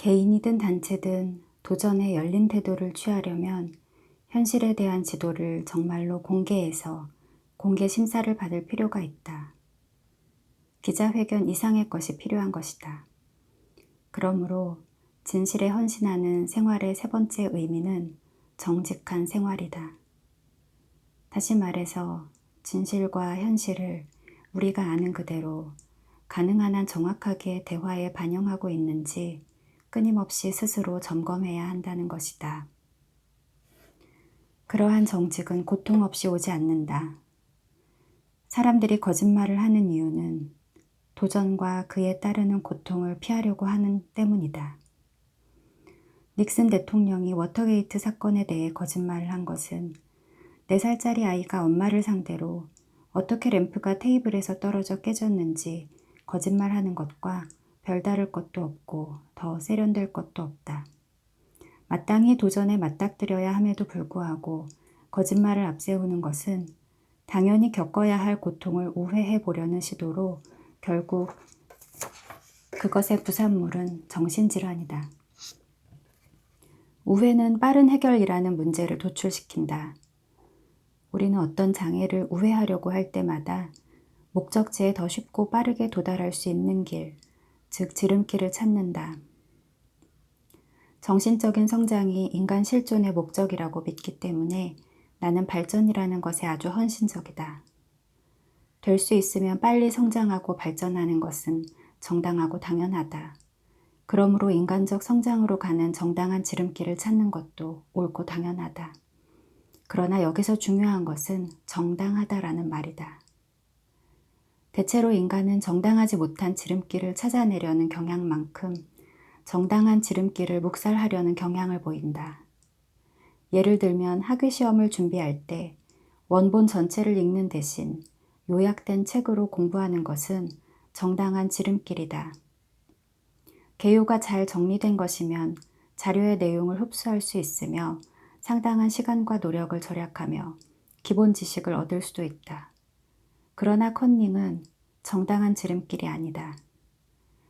개인이든 단체든 도전에 열린 태도를 취하려면 현실에 대한 지도를 정말로 공개해서 공개 심사를 받을 필요가 있다. 기자회견 이상의 것이 필요한 것이다. 그러므로 진실에 헌신하는 생활의 세 번째 의미는 정직한 생활이다. 다시 말해서 진실과 현실을 우리가 아는 그대로 가능한 한 정확하게 대화에 반영하고 있는지 끊임없이 스스로 점검해야 한다는 것이다. 그러한 정직은 고통 없이 오지 않는다. 사람들이 거짓말을 하는 이유는 도전과 그에 따르는 고통을 피하려고 하는 때문이다. 닉슨 대통령이 워터게이트 사건에 대해 거짓말을 한 것은 4살짜리 아이가 엄마를 상대로 어떻게 램프가 테이블에서 떨어져 깨졌는지 거짓말하는 것과 별다를 것도 없고 더 세련될 것도 없다. 마땅히 도전에 맞닥뜨려야 함에도 불구하고 거짓말을 앞세우는 것은 당연히 겪어야 할 고통을 우회해 보려는 시도로 결국 그것의 부산물은 정신질환이다. 우회는 빠른 해결이라는 문제를 도출시킨다. 우리는 어떤 장애를 우회하려고 할 때마다 목적지에 더 쉽고 빠르게 도달할 수 있는 길, 즉 지름길을 찾는다. 정신적인 성장이 인간 실존의 목적이라고 믿기 때문에 나는 발전이라는 것에 아주 헌신적이다. 될 수 있으면 빨리 성장하고 발전하는 것은 정당하고 당연하다. 그러므로 인간적 성장으로 가는 정당한 지름길을 찾는 것도 옳고 당연하다. 그러나 여기서 중요한 것은 정당하다라는 말이다. 대체로 인간은 정당하지 못한 지름길을 찾아내려는 경향만큼 정당한 지름길을 묵살하려는 경향을 보인다. 예를 들면 학위시험을 준비할 때 원본 전체를 읽는 대신 요약된 책으로 공부하는 것은 정당한 지름길이다. 개요가 잘 정리된 것이면 자료의 내용을 흡수할 수 있으며 상당한 시간과 노력을 절약하며 기본 지식을 얻을 수도 있다. 그러나 컨닝은 정당한 지름길이 아니다.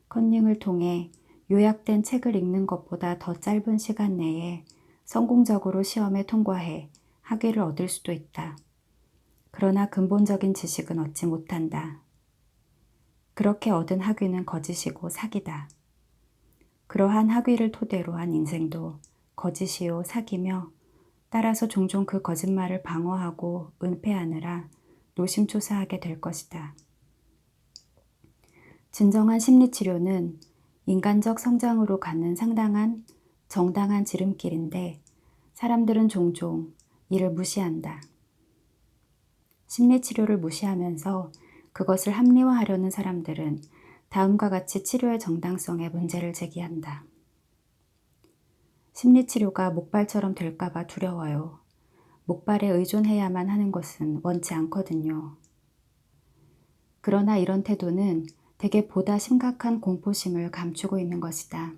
컨닝을 통해 요약된 책을 읽는 것보다 더 짧은 시간 내에 성공적으로 시험에 통과해 학위를 얻을 수도 있다. 그러나 근본적인 지식은 얻지 못한다. 그렇게 얻은 학위는 거짓이고 사기다. 그러한 학위를 토대로 한 인생도 거짓이요 사기며 따라서 종종 그 거짓말을 방어하고 은폐하느라 노심초사하게 될 것이다. 진정한 심리치료는 인간적 성장으로 가는 상당한 정당한 지름길인데 사람들은 종종 이를 무시한다. 심리치료를 무시하면서 그것을 합리화하려는 사람들은 다음과 같이 치료의 정당성에 문제를 제기한다. 심리치료가 목발처럼 될까봐 두려워요. 목발에 의존해야만 하는 것은 원치 않거든요. 그러나 이런 태도는 대개 보다 심각한 공포심을 감추고 있는 것이다.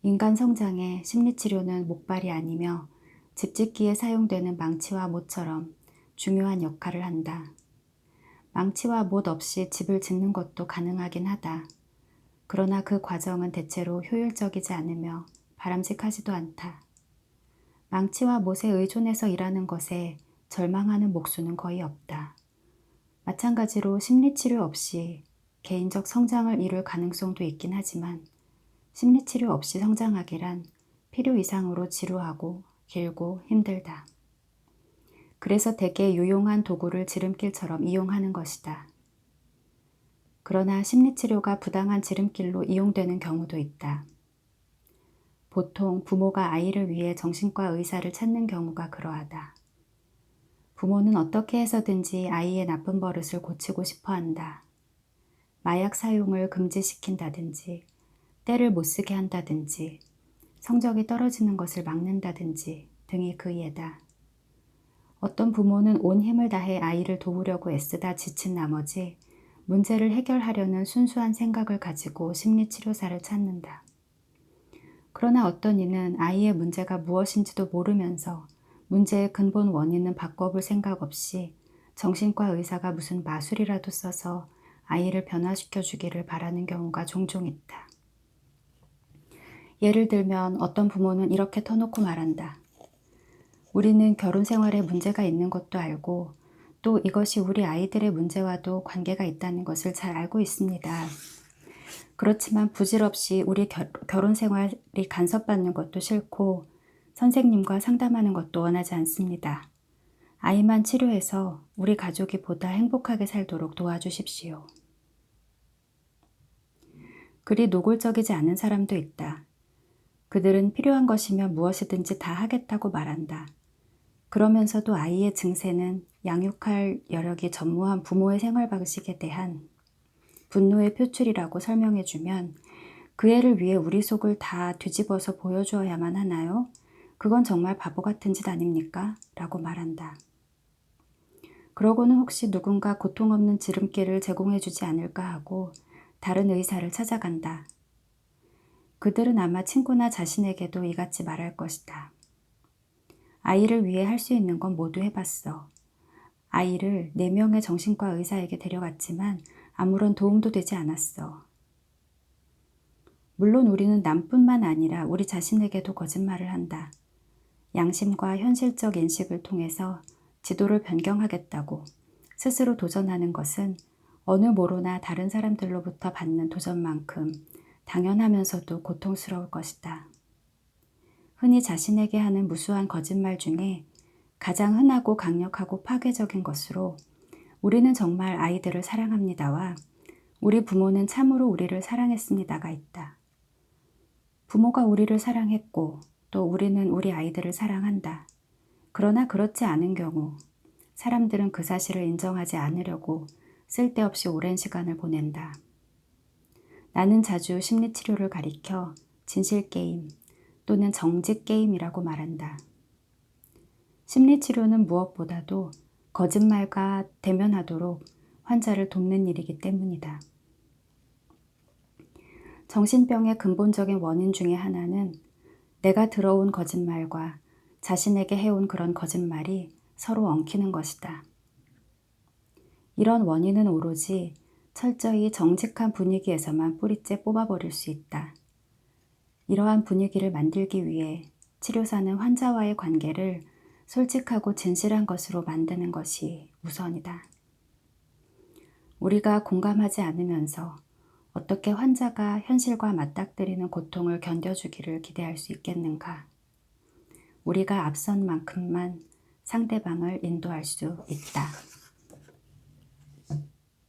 인간 성장에 심리치료는 목발이 아니며 집짓기에 사용되는 망치와 못처럼 중요한 역할을 한다. 망치와 못 없이 집을 짓는 것도 가능하긴 하다. 그러나 그 과정은 대체로 효율적이지 않으며 바람직하지도 않다. 망치와 못에 의존해서 일하는 것에 절망하는 목수는 거의 없다. 마찬가지로 심리치료 없이 개인적 성장을 이룰 가능성도 있긴 하지만 심리치료 없이 성장하기란 필요 이상으로 지루하고 길고 힘들다. 그래서 대개 유용한 도구를 지름길처럼 이용하는 것이다. 그러나 심리치료가 부당한 지름길로 이용되는 경우도 있다. 보통 부모가 아이를 위해 정신과 의사를 찾는 경우가 그러하다. 부모는 어떻게 해서든지 아이의 나쁜 버릇을 고치고 싶어 한다. 마약 사용을 금지시킨다든지, 때를 못 쓰게 한다든지, 성적이 떨어지는 것을 막는다든지 등이 그 예다. 어떤 부모는 온 힘을 다해 아이를 도우려고 애쓰다 지친 나머지 문제를 해결하려는 순수한 생각을 가지고 심리치료사를 찾는다. 그러나 어떤 이는 아이의 문제가 무엇인지도 모르면서 문제의 근본 원인은 바꿔볼 생각 없이 정신과 의사가 무슨 마술이라도 써서 아이를 변화시켜 주기를 바라는 경우가 종종 있다. 예를 들면 어떤 부모는 이렇게 터놓고 말한다. 우리는 결혼 생활에 문제가 있는 것도 알고 또 이것이 우리 아이들의 문제와도 관계가 있다는 것을 잘 알고 있습니다. 그렇지만 부질없이 우리 결혼 생활이 간섭받는 것도 싫고 선생님과 상담하는 것도 원하지 않습니다. 아이만 치료해서 우리 가족이 보다 행복하게 살도록 도와주십시오. 그리 노골적이지 않은 사람도 있다. 그들은 필요한 것이면 무엇이든지 다 하겠다고 말한다. 그러면서도 아이의 증세는 양육할 여력이 전무한 부모의 생활 방식에 대한 분노의 표출이라고 설명해주면 그 애를 위해 우리 속을 다 뒤집어서 보여주어야만 하나요? 그건 정말 바보 같은 짓 아닙니까? 라고 말한다. 그러고는 혹시 누군가 고통 없는 지름길을 제공해주지 않을까 하고 다른 의사를 찾아간다. 그들은 아마 친구나 자신에게도 이같이 말할 것이다. 아이를 위해 할 수 있는 건 모두 해봤어. 아이를 4명의 정신과 의사에게 데려갔지만 아무런 도움도 되지 않았어. 물론 우리는 남뿐만 아니라 우리 자신에게도 거짓말을 한다. 양심과 현실적 인식을 통해서 지도를 변경하겠다고 스스로 도전하는 것은 어느 모로나 다른 사람들로부터 받는 도전만큼 당연하면서도 고통스러울 것이다. 흔히 자신에게 하는 무수한 거짓말 중에 가장 흔하고 강력하고 파괴적인 것으로 우리는 정말 아이들을 사랑합니다와 우리 부모는 참으로 우리를 사랑했습니다가 있다. 부모가 우리를 사랑했고 또 우리는 우리 아이들을 사랑한다. 그러나 그렇지 않은 경우 사람들은 그 사실을 인정하지 않으려고 쓸데없이 오랜 시간을 보낸다. 나는 자주 심리치료를 가리켜 진실게임 또는 정직게임이라고 말한다. 심리치료는 무엇보다도 거짓말과 대면하도록 환자를 돕는 일이기 때문이다. 정신병의 근본적인 원인 중에 하나는 내가 들어온 거짓말과 자신에게 해온 그런 거짓말이 서로 엉키는 것이다. 이런 원인은 오로지 철저히 정직한 분위기에서만 뿌리째 뽑아버릴 수 있다. 이러한 분위기를 만들기 위해 치료사는 환자와의 관계를 솔직하고 진실한 것으로 만드는 것이 우선이다. 우리가 공감하지 않으면서 어떻게 환자가 현실과 맞닥뜨리는 고통을 견뎌주기를 기대할 수 있겠는가? 우리가 앞선 만큼만 상대방을 인도할 수 있다.